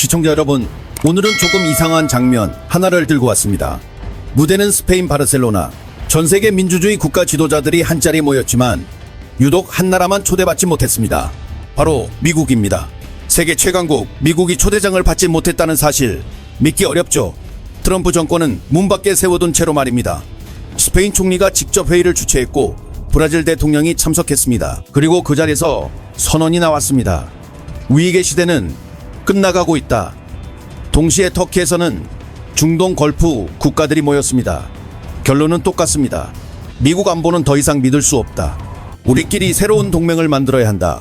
시청자 여러분, 오늘은 조금 이상한 장면 하나를 들고 왔습니다. 무대는 스페인 바르셀로나. 전 세계 민주주의 국가 지도자들이 한자리 모였지만 유독 한 나라만 초대받지 못했습니다. 바로 미국입니다. 세계 최강국 미국이 초대장을 받지 못했다는 사실 믿기 어렵죠. 트럼프 정권은 문 밖에 세워둔 채로 말입니다. 스페인 총리가 직접 회의를 주최했고 브라질 대통령이 참석했습니다. 그리고 그 자리에서 선언이 나왔습니다. 위기의 시대는 끝나가고 있다. 동시에 터키에서는 중동 걸프 국가들이 모였습니다. 결론은 똑같습니다. 미국 안보는 더 이상 믿을 수 없다. 우리끼리 새로운 동맹을 만들어야 한다.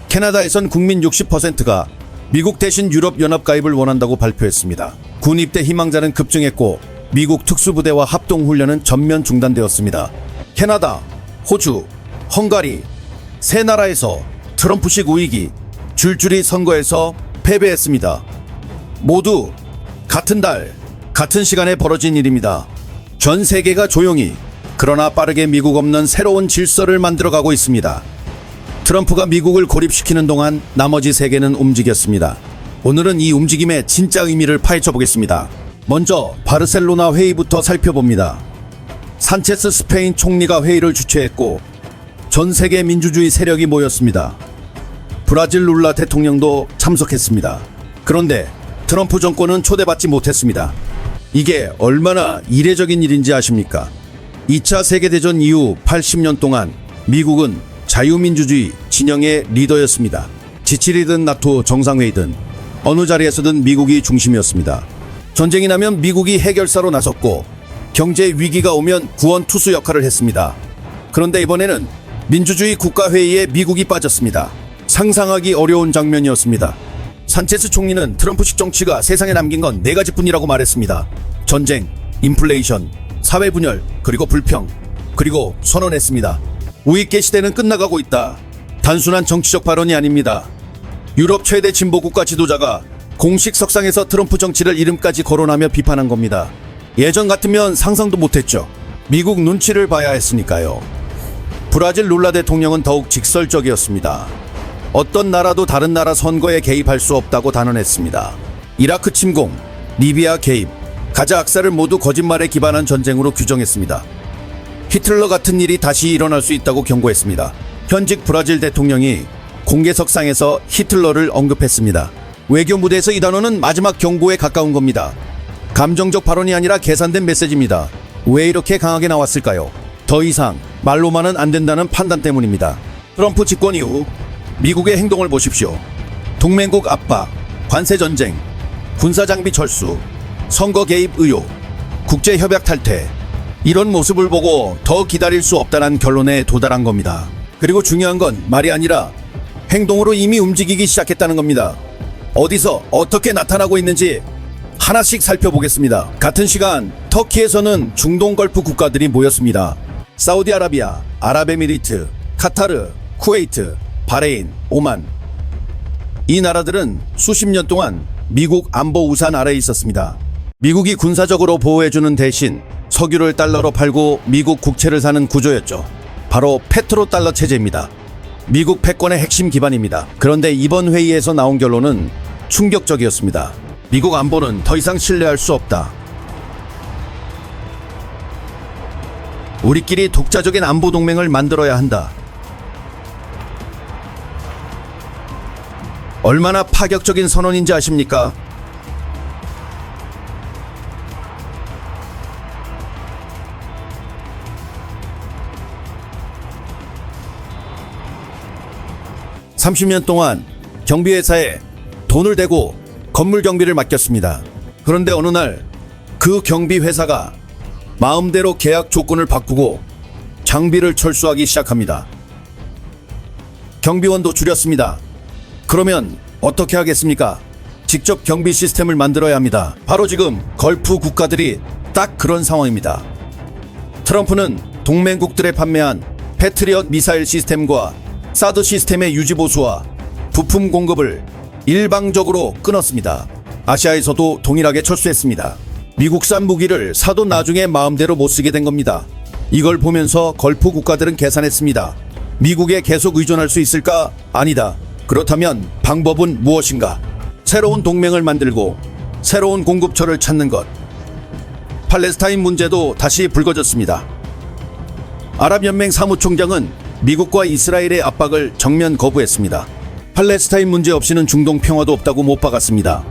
캐나다에선 국민 60%가 미국 대신 유럽연합 가입을 원한다고 발표했습니다. 군 입대 희망자는 급증했고 미국 특수부대와 합동훈련은 전면 중단되었습니다. 캐나다, 호주, 헝가리 세 나라에서 트럼프식 우익이 줄줄이 선거에서 패배했습니다. 모두 같은 달, 같은 시간에 벌어진 일입니다. 전 세계가 조용히 그러나 빠르게 미국 없는 새로운 질서를 만들어가고 있습니다. 트럼프가 미국을 고립시키는 동안 나머지 세계는 움직였습니다. 오늘은 이 움직임의 진짜 의미를 파헤쳐 보겠습니다. 먼저 바르셀로나 회의부터 살펴봅니다. 산체스 스페인 총리가 회의를 주최했고 전 세계 민주주의 세력이 모였습니다. 브라질 룰라 대통령도 참석했습니다. 그런데 트럼프 정권은 초대받지 못했습니다. 이게 얼마나 이례적인 일인지 아십니까? 2차 세계대전 이후 80년 동안 미국은 자유민주주의 진영의 리더였습니다. G7이든 나토 정상회의든 어느 자리에서든 미국이 중심이었습니다. 전쟁이 나면 미국이 해결사로 나섰고 경제 위기가 오면 구원투수 역할을 했습니다. 그런데 이번에는 민주주의 국가회의에 미국이 빠졌습니다. 상상하기 어려운 장면이었습니다. 산체스 총리는 트럼프식 정치가 세상에 남긴 건 4가지뿐이라고 말했습니다. 전쟁, 인플레이션, 사회분열, 그리고 불평, 그리고 선언했습니다. 우익계 시대는 끝나가고 있다. 단순한 정치적 발언이 아닙니다. 유럽 최대 진보국가 지도자가 공식 석상에서 트럼프 정치를 이름까지 거론하며 비판한 겁니다. 예전 같으면 상상도 못했죠. 미국 눈치를 봐야 했으니까요. 브라질 룰라 대통령은 더욱 직설적이었습니다. 어떤 나라도 다른 나라 선거에 개입할 수 없다고 단언했습니다. 이라크 침공, 리비아 개입, 가자 악사를 모두 거짓말에 기반한 전쟁으로 규정했습니다. 히틀러 같은 일이 다시 일어날 수 있다고 경고했습니다. 현직 브라질 대통령이 공개석상에서 히틀러를 언급했습니다. 외교 무대에서 이 단어는 마지막 경고에 가까운 겁니다. 감정적 발언이 아니라 계산된 메시지입니다. 왜 이렇게 강하게 나왔을까요? 더 이상 말로만은 안 된다는 판단 때문입니다. 트럼프 집권 이후 미국의 행동을 보십시오. 동맹국 압박, 관세 전쟁, 군사장비 철수, 선거 개입 의혹, 국제협약 탈퇴. 이런 모습을 보고 더 기다릴 수 없다는 결론에 도달한 겁니다. 그리고 중요한 건 말이 아니라 행동으로 이미 움직이기 시작했다는 겁니다. 어디서 어떻게 나타나고 있는지 하나씩 살펴보겠습니다. 같은 시간 터키에서는 중동 걸프 국가들이 모였습니다. 사우디아라비아, 아랍에미리트, 카타르, 쿠웨이트, 바레인, 오만. 이 나라들은 수십 년 동안 미국 안보 우산 아래에 있었습니다. 미국이 군사적으로 보호해주는 대신 석유를 달러로 팔고 미국 국채를 사는 구조였죠. 바로 페트로달러 체제입니다. 미국 패권의 핵심 기반입니다. 그런데 이번 회의에서 나온 결론은 충격적이었습니다. 미국 안보는 더 이상 신뢰할 수 없다. 우리끼리 독자적인 안보 동맹을 만들어야 한다. 얼마나 파격적인 선언인지 아십니까? (30년) 동안 경비회사에 돈을 대고 건물 경비를 맡겼습니다. 그런데 어느 날 그 경비회사가 마음대로 계약 조건을 바꾸고 장비를 철수하기 시작합니다. 경비원도 줄였습니다. 그러면 어떻게 하겠습니까? 직접 경비 시스템을 만들어야 합니다. 바로 지금 걸프 국가들이 딱 그런 상황입니다. 트럼프는 동맹국들에 판매한 패트리엇 미사일 시스템과 사드 시스템의 유지보수와 부품 공급을 일방적으로 끊었습니다. 아시아에서도 동일하게 철수했습니다. 미국산 무기를 사도 나중에 마음대로 못 쓰게 된 겁니다. 이걸 보면서 걸프 국가들은 계산했습니다. 미국에 계속 의존할 수 있을까? 아니다. 그렇다면 방법은 무엇인가? 새로운 동맹을 만들고 새로운 공급처를 찾는 것. 팔레스타인 문제도 다시 불거졌습니다. 아랍연맹 사무총장은 미국과 이스라엘의 압박을 정면 거부했습니다. 팔레스타인 문제 없이는 중동 평화도 없다고 못 박았습니다.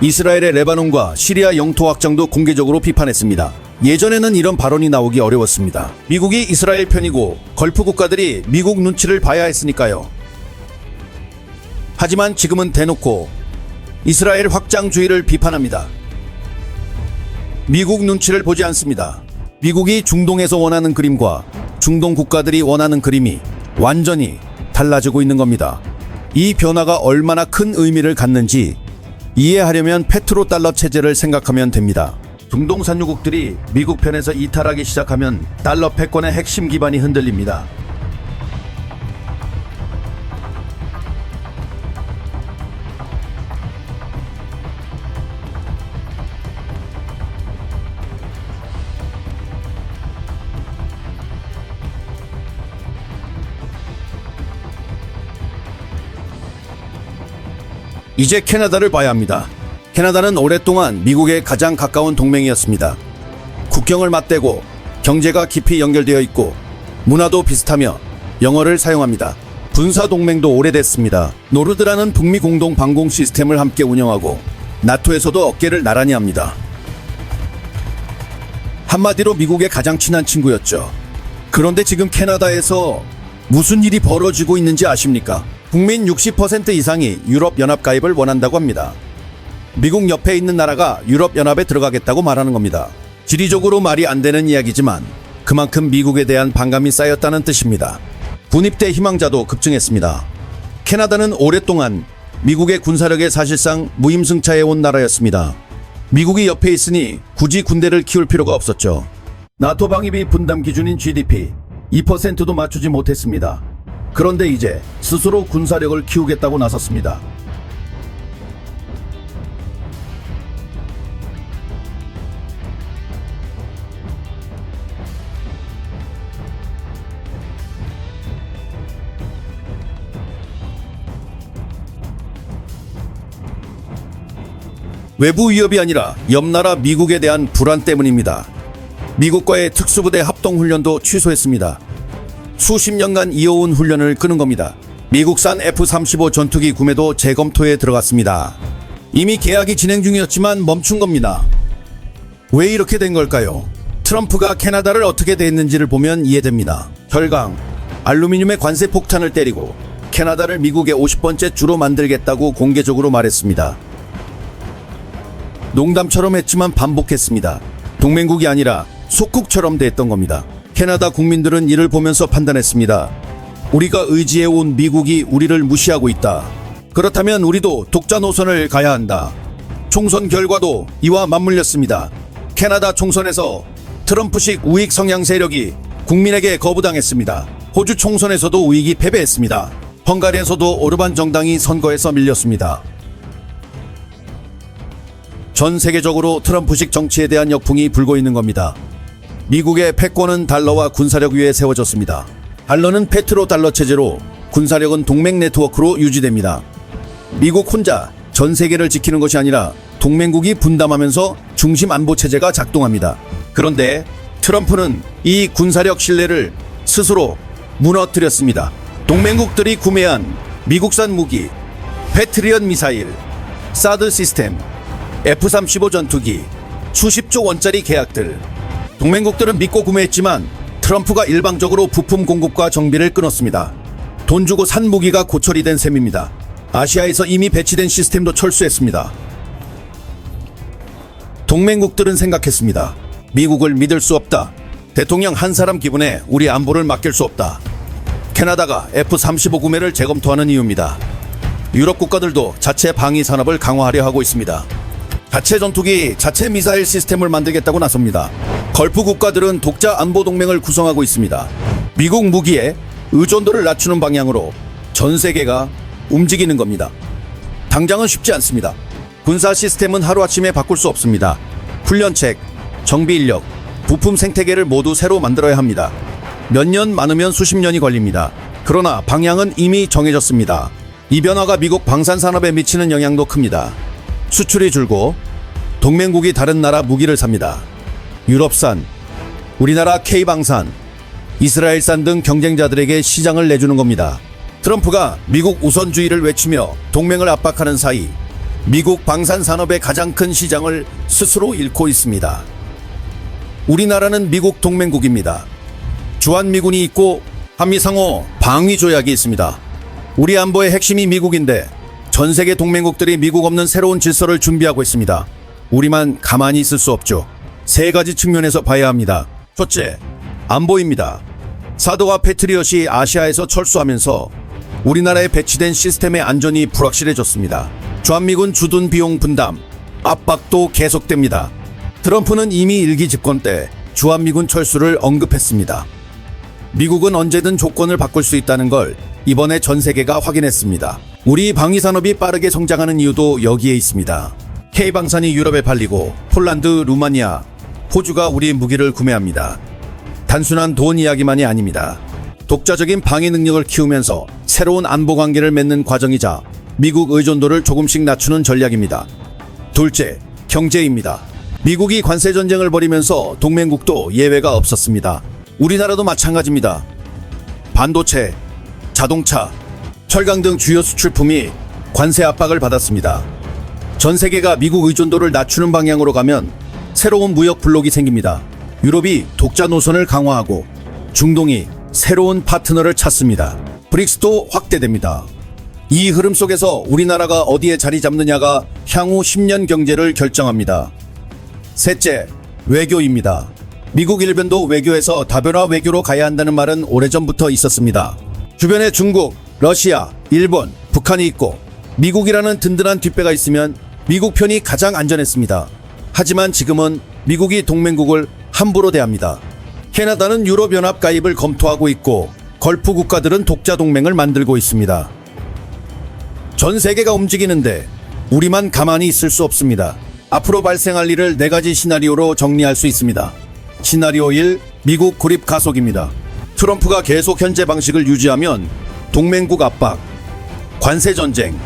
이스라엘의 레바논과 시리아 영토 확장도 공개적으로 비판했습니다. 예전에는 이런 발언이 나오기 어려웠습니다. 미국이 이스라엘 편이고 걸프 국가들이 미국 눈치를 봐야 했으니까요. 하지만 지금은 대놓고 이스라엘 확장주의를 비판합니다. 미국 눈치를 보지 않습니다. 미국이 중동에서 원하는 그림과 중동 국가들이 원하는 그림이 완전히 달라지고 있는 겁니다. 이 변화가 얼마나 큰 의미를 갖는지 이해하려면 페트로달러 체제를 생각하면 됩니다. 중동 산유국들이 미국 편에서 이탈하기 시작하면 달러 패권의 핵심 기반이 흔들립니다. 이제 캐나다를 봐야 합니다. 캐나다는 오랫동안 미국의 가장 가까운 동맹이었습니다. 국경을 맞대고 경제가 깊이 연결되어 있고 문화도 비슷하며 영어를 사용합니다. 군사 동맹도 오래됐습니다. 노르드라는 북미 공동 방공 시스템을 함께 운영하고 나토에서도 어깨를 나란히 합니다. 한마디로 미국의 가장 친한 친구였죠. 그런데 지금 캐나다에서 무슨 일이 벌어지고 있는지 아십니까? 국민 60% 이상이 유럽연합 가입을 원한다고 합니다. 미국 옆에 있는 나라가 유럽연합에 들어가겠다고 말하는 겁니다. 지리적으로 말이 안 되는 이야기지만 그만큼 미국에 대한 반감이 쌓였다는 뜻입니다. 군입대 희망자도 급증했습니다. 캐나다는 오랫동안 미국의 군사력에 사실상 무임승차해온 나라였습니다. 미국이 옆에 있으니 굳이 군대를 키울 필요가 없었죠. 나토 방위비 분담 기준인 GDP 2%도 맞추지 못했습니다. 그런데 이제 스스로 군사력을 키우겠다고 나섰습니다. 외부 위협이 아니라 옆나라 미국에 대한 불안 때문입니다. 미국과의 특수부대 합동훈련도 취소했습니다. 수십 년간 이어온 훈련을 끄는 겁니다. 미국산 F-35 전투기 구매도 재검토에 들어갔습니다. 이미 계약이 진행 중이었지만 멈춘 겁니다. 왜 이렇게 된 걸까요? 트럼프가 캐나다를 어떻게 대했는지를 보면 이해됩니다. 철강, 알루미늄의 관세 폭탄을 때리고 캐나다를 미국의 50번째 주로 만들겠다고 공개적으로 말했습니다. 농담처럼 했지만 반복했습니다. 동맹국이 아니라 속국처럼 대했던 겁니다. 캐나다 국민들은 이를 보면서 판단했습니다. 우리가 의지해온 미국이 우리를 무시하고 있다. 그렇다면 우리도 독자 노선을 가야 한다. 총선 결과도 이와 맞물렸습니다. 캐나다 총선에서 트럼프식 우익 성향 세력이 국민에게 거부당했습니다. 호주 총선에서도 우익이 패배했습니다. 헝가리에서도 오르반 정당이 선거에서 밀렸습니다. 전 세계적으로 트럼프식 정치에 대한 역풍이 불고 있는 겁니다. 미국의 패권은 달러와 군사력 위에 세워졌습니다. 달러는 페트로달러 체제로 군사력은 동맹 네트워크로 유지됩니다. 미국 혼자 전 세계를 지키는 것이 아니라 동맹국이 분담하면서 중심 안보 체제가 작동합니다. 그런데 트럼프는 이 군사력 신뢰를 스스로 무너뜨렸습니다. 동맹국들이 구매한 미국산 무기, 패트리엇 미사일, 사드 시스템, F-35 전투기, 수십조 원짜리 계약들. 동맹국들은 믿고 구매했지만 트럼프가 일방적으로 부품 공급과 정비를 끊었습니다. 돈 주고 산 무기가 고철이 된 셈입니다. 아시아에서 이미 배치된 시스템도 철수했습니다. 동맹국들은 생각했습니다. 미국을 믿을 수 없다. 대통령 한 사람 기분에 우리 안보를 맡길 수 없다. 캐나다가 F-35 구매를 재검토하는 이유입니다. 유럽 국가들도 자체 방위 산업을 강화하려 하고 있습니다. 자체 전투기, 자체 미사일 시스템을 만들겠다고 나섭니다. 걸프 국가들은 독자 안보 동맹을 구성하고 있습니다. 미국 무기에 의존도를 낮추는 방향으로 전 세계가 움직이는 겁니다. 당장은 쉽지 않습니다. 군사 시스템은 하루아침에 바꿀 수 없습니다. 훈련책, 정비 인력, 부품 생태계를 모두 새로 만들어야 합니다. 몇 년, 많으면 수십 년이 걸립니다. 그러나 방향은 이미 정해졌습니다. 동맹국들은 미국의 군사력을 이 변화가 미국 방산 산업에 미치는 영향도 큽니다. 수출이 줄고 동맹국이 다른 나라 무기를 삽니다. 유럽산, 우리나라 K방산, 이스라엘산 등 경쟁자들에게 시장을 내주는 겁니다. 트럼프가 미국 우선주의를 외치며 동맹을 압박하는 사이 미국 방산 산업의 가장 큰 시장을 스스로 잃고 있습니다. 우리나라는 미국 동맹국입니다. 주한미군이 있고 한미상호 방위 조약이 있습니다. 우리 안보의 핵심이 미국인데 전 세계 동맹국들이 미국 없는 새로운 질서를 준비하고 있습니다. 우리만 가만히 있을 수 없죠. 세 가지 측면에서 봐야 합니다. 첫째, 안보입니다. 사드와 패트리엇이 아시아에서 철수하면서 우리나라에 배치된 시스템의 안전이 불확실해졌습니다. 주한미군 주둔 비용 분담, 압박도 계속됩니다. 트럼프는 이미 일기 집권 때 주한미군 철수를 언급했습니다. 미국은 언제든 조건을 바꿀 수 있다는 걸 이번에 전 세계가 확인했습니다. 우리 방위산업이 빠르게 성장하는 이유도 여기에 있습니다. K방산이 유럽에 팔리고 폴란드, 루마니아, 호주가 우리 무기를 구매합니다. 단순한 돈 이야기만이 아닙니다. 독자적인 방위 능력을 키우면서 새로운 안보 관계를 맺는 과정이자 미국 의존도를 조금씩 낮추는 전략입니다. 둘째, 경제입니다. 미국이 관세 전쟁을 벌이면서 동맹국도 예외가 없었습니다. 우리나라도 마찬가지입니다. 반도체, 자동차, 철강 등 주요 수출품이 관세 압박을 받았습니다. 전 세계가 미국 의존도를 낮추는 방향으로 가면 새로운 무역 블록이 생깁니다. 유럽이 독자 노선을 강화하고 중동이 새로운 파트너를 찾습니다. 브릭스도 확대됩니다. 이 흐름 속에서 우리나라가 어디에 자리 잡느냐가 향후 10년 경제를 결정합니다. 셋째, 외교입니다. 미국 일변도 외교에서 다변화 외교로 가야 한다는 말은 오래전부터 있었습니다. 주변에 중국, 러시아, 일본, 북한이 있고 미국이라는 든든한 뒷배가 있으면 미국 편이 가장 안전했습니다. 하지만 지금은 미국이 동맹국을 함부로 대합니다. 캐나다는 유럽연합 가입을 검토하고 있고 걸프 국가들은 독자 동맹을 만들고 있습니다. 전 세계가 움직이는데 우리만 가만히 있을 수 없습니다. 앞으로 발생할 일을 4가지 시나리오로 정리할 수 있습니다. 시나리오 1, 미국 고립 가속입니다. 트럼프가 계속 현재 방식을 유지하면 동맹국 압박, 관세 전쟁,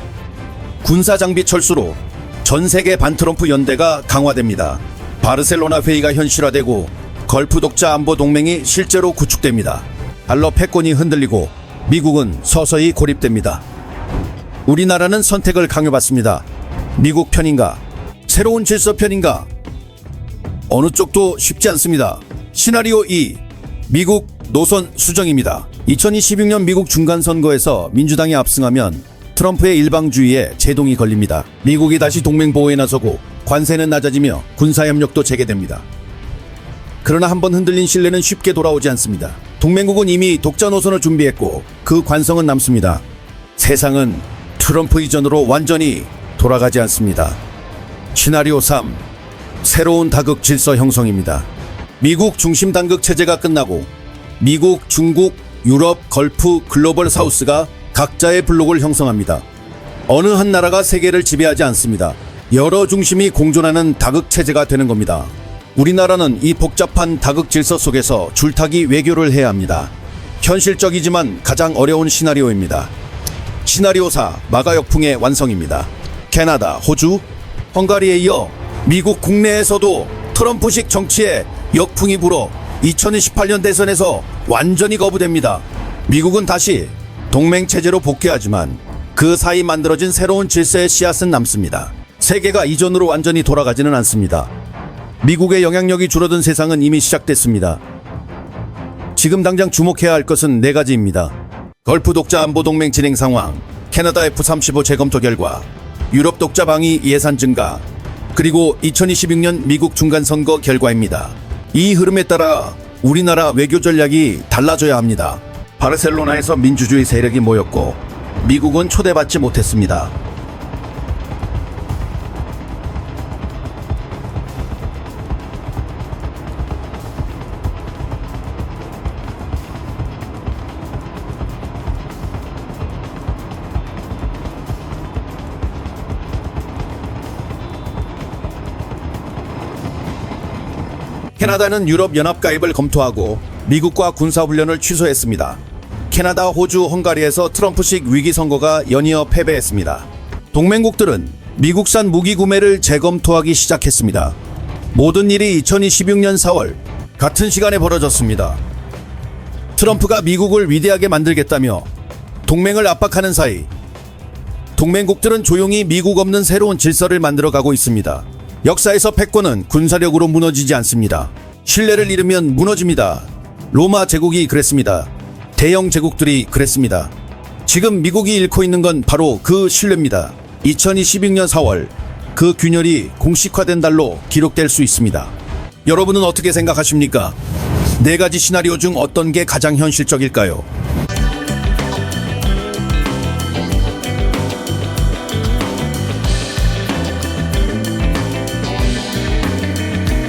군사 장비 철수로 전 세계 반트럼프 연대가 강화됩니다. 바르셀로나 회의가 현실화되고 걸프 독자 안보 동맹이 실제로 구축됩니다. 달러 패권이 흔들리고 미국은 서서히 고립됩니다. 우리나라는 선택을 강요받습니다. 미국 편인가? 새로운 질서 편인가? 어느 쪽도 쉽지 않습니다. 시나리오 2, 미국 노선 수정입니다. 2026년 미국 중간선거에서 민주당이 압승하면 트럼프의 일방주의에 제동이 걸립니다. 미국이 다시 동맹 보호에 나서고 관세는 낮아지며 군사협력도 재개됩니다. 그러나 한번 흔들린 신뢰는 쉽게 돌아오지 않습니다. 동맹국은 이미 독자 노선을 준비했고 그 관성은 남습니다. 세상은 트럼프 이전으로 완전히 돌아가지 않습니다. 시나리오 3, 새로운 다극 질서 형성입니다. 미국 중심 단극 체제가 끝나고 미국, 중국, 유럽, 걸프, 글로벌 사우스가 각자의 블록을 형성합니다. 어느 한 나라가 세계를 지배하지 않습니다. 여러 중심이 공존하는 다극 체제가 되는 겁니다. 우리나라는 이 복잡한 다극 질서 속에서 줄타기 외교를 해야 합니다. 현실적이지만 가장 어려운 시나리오입니다. 시나리오 4, 마가 역풍의 완성입니다. 캐나다, 호주, 헝가리에 이어 미국 국내에서도 트럼프식 정치에 역풍이 불어 2028년 대선에서 완전히 거부됩니다. 미국은 다시 동맹체제로 복귀하지만 그 사이 만들어진 새로운 질서의 씨앗은 남습니다. 세계가 이전으로 완전히 돌아가지는 않습니다. 미국의 영향력이 줄어든 세상은 이미 시작됐습니다. 지금 당장 주목해야 할 것은 4가지입니다. 걸프 독자 안보 동맹 진행 상황, 캐나다 F-35 재검토 결과, 유럽 독자 방위 예산 증가, 그리고 2026년 미국 중간선거 결과입니다. 이 흐름에 따라 우리나라 외교 전략이 달라져야 합니다. 바르셀로나에서 민주주의 세력이 모였고 미국은 초대받지 못했습니다. 캐나다는 유럽 연합 가입을 검토하고 미국과 군사훈련을 취소했습니다. 캐나다, 호주, 헝가리에서 트럼프식 위기 선거가 연이어 패배했습니다. 동맹국들은 미국산 무기 구매를 재검토하기 시작했습니다. 모든 일이 2026년 4월 같은 시간에 벌어졌습니다. 트럼프가 미국을 위대하게 만들겠다며 동맹을 압박하는 사이 동맹국들은 조용히 미국 없는 새로운 질서를 만들어가고 있습니다. 역사에서 패권은 군사력으로 무너지지 않습니다. 신뢰를 잃으면 무너집니다. 로마 제국이 그랬습니다. 대영 제국들이 그랬습니다. 지금 미국이 잃고 있는 건 바로 그 신뢰입니다. 2026년 4월 그 균열이 공식화된 달로 기록될 수 있습니다. 여러분은 어떻게 생각하십니까? 네 가지 시나리오 중 어떤 게 가장 현실적일까요?